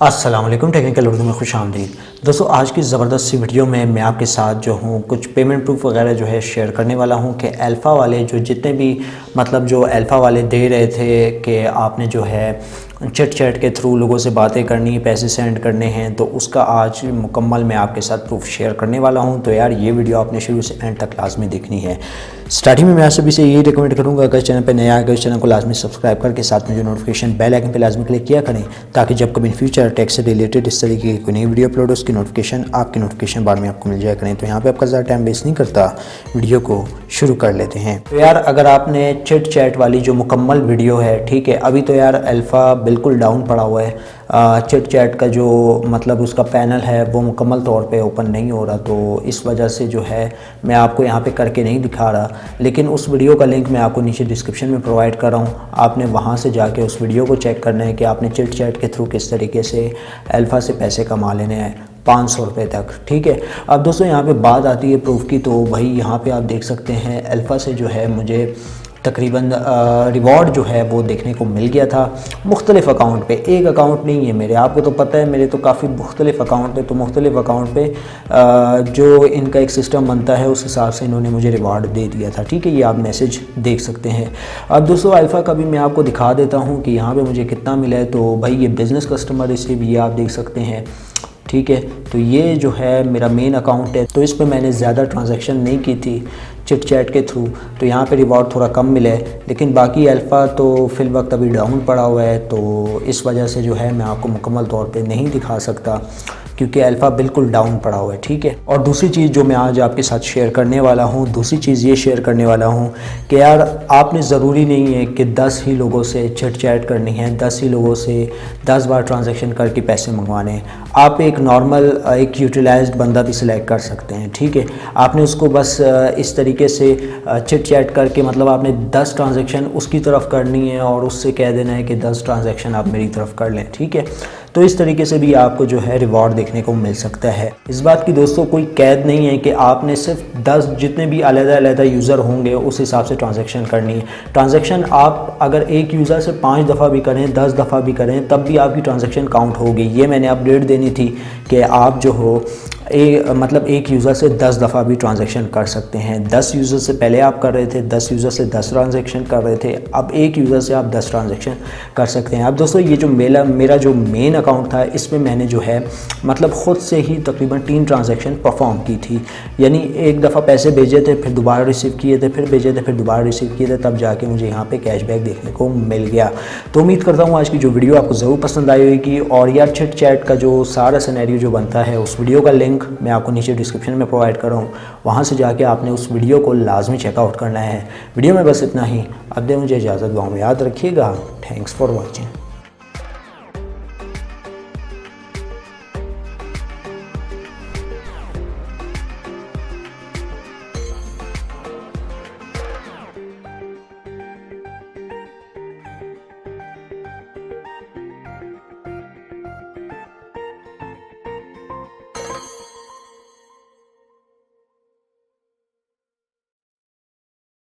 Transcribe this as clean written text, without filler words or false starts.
अस्सलाम वालेकुम, टेक्निकल उर्दू में खुश आमदीद। दोस्तों, आज की ज़बरदस्त सी वीडियो में मैं आपके साथ जो हूँ कुछ पेमेंट प्रूफ वगैरह जो है शेयर करने वाला हूँ कि अल्फ़ा वाले जो जितने भी जो अल्फ़ा वाले दे रहे थे कि आपने जो है चैट के थ्रू लोगों से बातें करनी, पैसे सेंड करने हैं, तो उसका आज मुकम्मल मैं आपके साथ प्रूफ शेयर करने वाला हूं। तो यार ये वीडियो आपने शुरू से एंड तक लाजमी देखनी है। स्टार्टिंग में मैं आप सभी से यही रिकमेंड करूंगा, अगर चैनल पर नया है इस चैनल को लाजमी सब्सक्राइब करके साथ में जो नोटिफिकेशन बेल आइकन पर लाजमी क्लिक किया करें, ताकि जब कभी इन फ्यूचर टैक्स से रिलेटेड इस तरीके की कोई नई वीडियो अपलोड हो उसकी नोटिफिकेशन आपकी नोटिफिकेशन बार में आपको मिल जाया करें। तो यहाँ पर आपका ज़्यादा टाइम वेस्ट नहीं करता, वीडियो को शुरू कर लेते हैं। तो यार अगर आपने चैट वाली जो मुकम्मल वीडियो है, ठीक है, अभी तो यार अल्फ़ा बिल्कुल डाउन पड़ा हुआ है। चैट का जो उसका पैनल है वो मुकम्मल तौर पे ओपन नहीं हो रहा, तो इस वजह से जो है मैं आपको यहाँ पे करके नहीं दिखा रहा, लेकिन उस वीडियो का लिंक मैं आपको नीचे डिस्क्रिप्शन में प्रोवाइड कर रहा हूँ। आपने वहाँ से जाके उस वीडियो को चेक करना है कि आपने चैट के थ्रू किस तरीके से अल्फ़ा से पैसे कमा लेने हैं 500 रुपये तक, ठीक है। अब दोस्तों यहाँ पे बात आती है प्रूफ की, तो भाई यहाँ पे आप देख सकते हैं अल्फ़ा से जो है मुझे तकरीबन रिवॉर्ड जो है वो देखने को मिल गया था मुख्तलिफ़ अकाउंट पे। एक अकाउंट नहीं है मेरे, आपको तो पता है मेरे तो काफ़ी मुख्तलिफ़ अकाउंट है, तो मुख्तलिफ़ अकाउंट पे जो इनका एक सिस्टम बनता है उस हिसाब से इन्होंने मुझे रिवॉर्ड दे दिया था, ठीक है। ये आप मैसेज देख सकते हैं। अब दोस्तों अल्फ़ा का भी मैं आपको दिखा देता हूँ कि यहाँ पर मुझे कितना मिला है। तो भाई ये बिज़नेस कस्टमर इसलिए भी ये आप देख सकते हैं, ठीक है। तो ये जो है मेरा मेन अकाउंट है, तो इस पर मैंने ज़्यादा ट्रांजैक्शन नहीं की थी चैट के थ्रू, तो यहाँ पे रिवॉर्ड थोड़ा कम मिला है। लेकिन बाकी अल्फ़ा तो फ़िल वक्त अभी डाउन पड़ा हुआ है, तो इस वजह से जो है मैं आपको मुकम्मल तौर पे नहीं दिखा सकता, क्योंकि अल्फ़ा बिल्कुल डाउन पड़ा हुआ है, ठीक है। और दूसरी चीज़ जो मैं आज आपके साथ शेयर करने वाला हूँ, दूसरी चीज़ ये शेयर करने वाला हूँ कि यार आपने ज़रूरी नहीं है कि 10 ही लोगों से चैट करनी है, 10 ही लोगों से 10 बार ट्रांजैक्शन करके पैसे मंगवाने हैं। आप एक नॉर्मल एक यूटिलाइज्ड बंदा भी सिलेक्ट कर सकते हैं, ठीक है। आपने उसको बस इस तरीके से चैट करके आपने 10 ट्रांजैक्शन उसकी तरफ करनी है और उससे कह देना है कि 10 ट्रांजैक्शन आप मेरी तरफ कर लें, ठीक है। तो इस तरीके से भी आपको जो है रिवॉर्ड देखने को मिल सकता है। इस बात की दोस्तों कोई कैद नहीं है कि आपने सिर्फ 10 जितने भी अलग-अलग यूज़र होंगे उस हिसाब से ट्रांजैक्शन करनी है। ट्रांजैक्शन आप अगर एक यूज़र से 5 दफ़ा भी करें, 10 दफ़ा भी करें, तब भी आपकी ट्रांजैक्शन काउंट होगी। ये मैंने अपडेट देनी थी कि आप जो हो एक यूज़र से 10 दफ़ा भी ट्रांजैक्शन कर सकते हैं। 10 यूज़र से पहले आप कर रहे थे, 10 यूज़र से 10 ट्रांजैक्शन कर रहे थे, अब एक यूज़र से आप 10 ट्रांजैक्शन कर सकते हैं। अब दोस्तों ये जो मेरा जो मेन अकाउंट था, इसमें मैंने जो है ख़ुद से ही तकरीबन 3 ट्रांजैक्शन परफॉर्म की थी। यानी एक दफ़ा पैसे भेजे थे, फिर दोबारा रिसीव किए थे, फिर भेजे थे, फिर दोबारा रिसीव किए थे, तब जाके मुझे यहाँ पे कैशबैक देखने को मिल गया। तो उम्मीद करता हूँ आज की जो वीडियो आपको ज़रूर पसंद आई होगी। और यार चैट का जो सारा सिनेरियो जो बनता है उस वीडियो का लिंक मैं आपको नीचे डिस्क्रिप्शन में प्रोवाइड कर रहा हूँ, वहाँ से जाके आपने उस वीडियो को लाजमी चेकआउट करना है। वीडियो में बस इतना ही। अब दे मुझे इजाज़त, दुआ में याद रखिएगा। Thanks for watching.